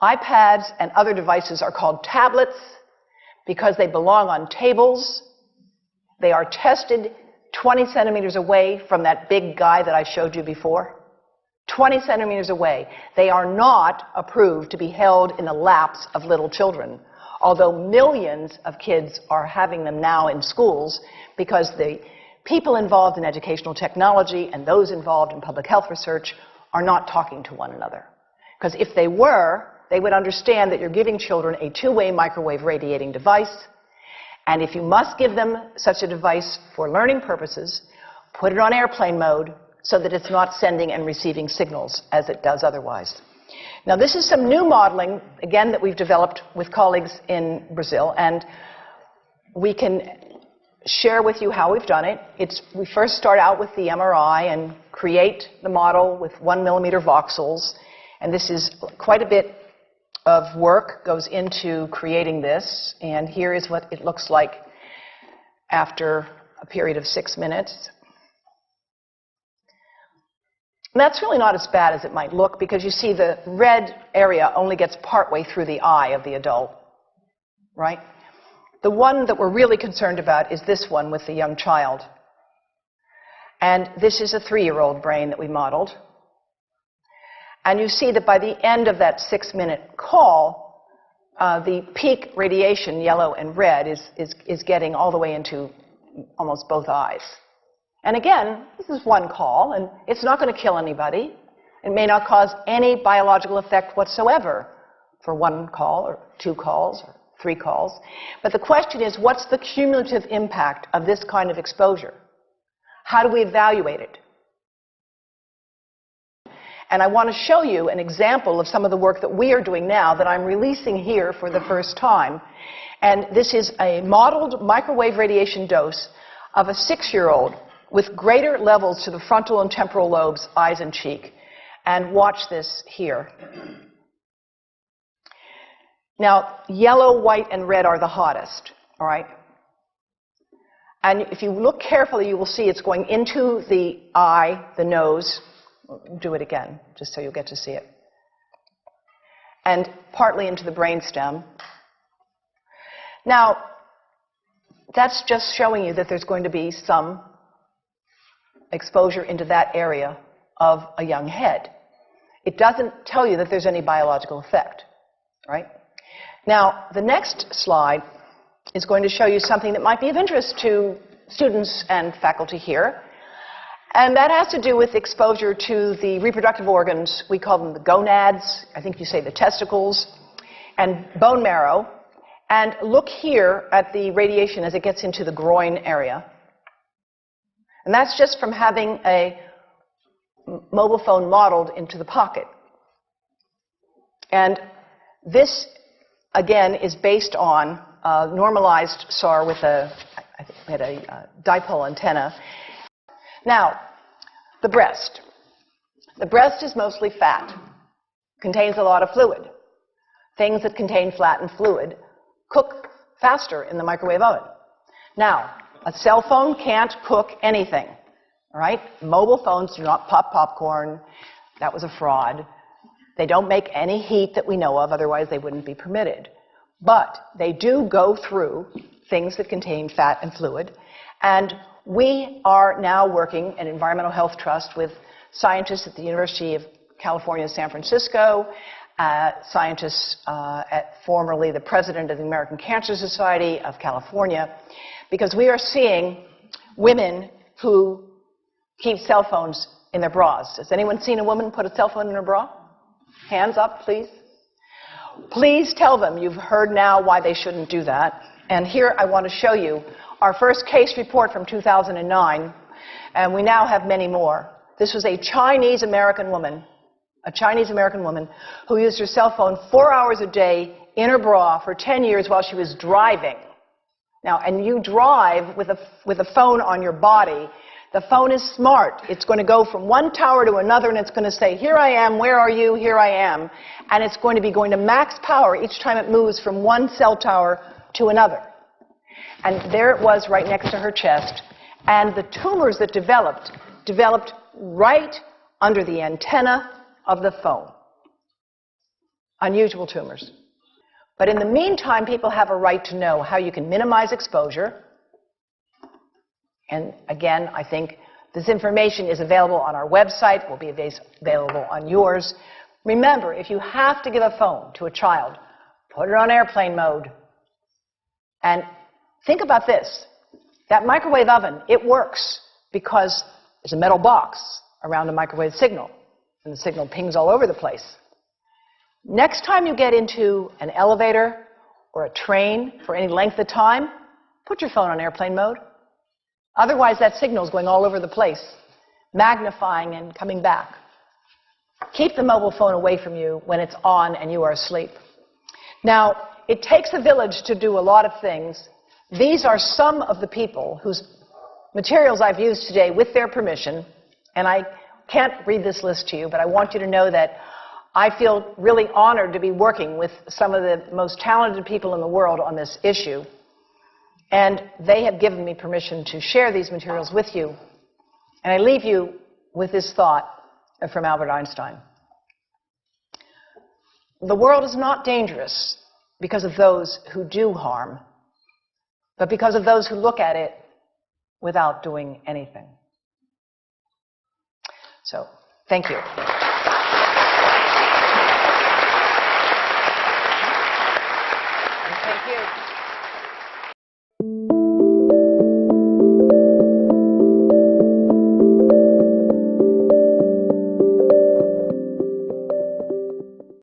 iPads and other devices are called tablets because they belong on tables. They are tested 20 centimeters away from that big guy that I showed you before. 20 centimeters away. They are not approved to be held in the laps of little children, although millions of kids are having them now in schools because the people involved in educational technology and those involved in public health research are not talking to one another. Because if they were, they would understand that you're giving children a two-way microwave radiating device, and if you must give them such a device for learning purposes, put it on airplane mode so that it's not sending and receiving signals as it does otherwise. Now, this is some new modeling, again, that we've developed with colleagues in Brazil, and we can share with you how we've done it. We first start out with the MRI and create the model with 1 millimeter voxels, and this is quite a bit of work goes into creating this, and here is what it looks like after a period of 6 minutes. And that's really not as bad as it might look because you see the red area only gets partway through the eye of the adult, right? The one that we're really concerned about is this one with the young child. And this is a 3-year-old brain that we modeled. And you see that by the end of that 6-minute call, the peak radiation, yellow and red, is getting all the way into almost both eyes. And again, this is one call, and it's not going to kill anybody. It may not cause any biological effect whatsoever for 1 call or 2 calls or 3 calls. But the question is, what's the cumulative impact of this kind of exposure? How do we evaluate it? And I want to show you an example of some of the work that we are doing now that I'm releasing here for the first time. And this is a modeled microwave radiation dose of a 6-year-old with greater levels to the frontal and temporal lobes, eyes and cheek. And watch this here. Now, yellow, white, and red are the hottest, all right? And if you look carefully, you will see it's going into the eye, the nose. Do it again, just so you'll get to see it. And partly into the brainstem. Now, that's just showing you that there's going to be some exposure into that area of a young head. It doesn't tell you that there's any biological effect, right? Now, the next slide is going to show you something that might be of interest to students and faculty here. And that has to do with exposure to the reproductive organs. We call them the gonads. I think you say the testicles. And bone marrow. And look here at the radiation as it gets into the groin area. And that's just from having a mobile phone modeled into the pocket. And this, again, is based on a normalized SAR with a dipole antenna. Now, the breast. The breast is mostly fat, contains a lot of fluid. Things that contain fat and fluid cook faster in the microwave oven. Now, a cell phone can't cook anything, all right? Mobile phones do not pop popcorn. That was a fraud. They don't make any heat that we know of, otherwise they wouldn't be permitted. But they do go through things that contain fat and fluid, and we are now working at Environmental Health Trust with scientists at the University of California, San Francisco, scientists formerly the president of the American Cancer Society of California, because we are seeing women who keep cell phones in their bras. Has anyone seen a woman put a cell phone in her bra? Hands up, please. Please tell them you've heard now why they shouldn't do that. And here I want to show you our first case report from 2009, and we now have many more. This was a Chinese-American woman who used her cell phone 4 hours a day in her bra for 10 years while she was driving. Now, and you drive with a phone on your body. The phone is smart. It's going to go from one tower to another, and it's going to say, here I am, where are you, here I am. And it's going to be going to max power each time it moves from one cell tower to another. And there it was right next to her chest. And the tumors that developed right under the antenna of the phone. unusual tumors. But in the meantime, people have a right to know how you can minimize exposure. And again, I think this information is available on our website, will be available on yours. Remember, if you have to give a phone to a child, put it on airplane mode. And think about this. That microwave oven, it works because there's a metal box around the microwave signal, and the signal pings all over the place. Next time you get into an elevator or a train for any length of time, put your phone on airplane mode. Otherwise, that signal is going all over the place, magnifying and coming back. Keep the mobile phone away from you when it's on and you are asleep. Now, it takes a village to do a lot of things. These are some of the people whose materials I've used today with their permission, and I can't read this list to you, but I want you to know that I feel really honored to be working with some of the most talented people in the world on this issue. And they have given me permission to share these materials with you. And I leave you with this thought from Albert Einstein. The world is not dangerous because of those who do harm, but because of those who look at it without doing anything. So, thank you. Thank you.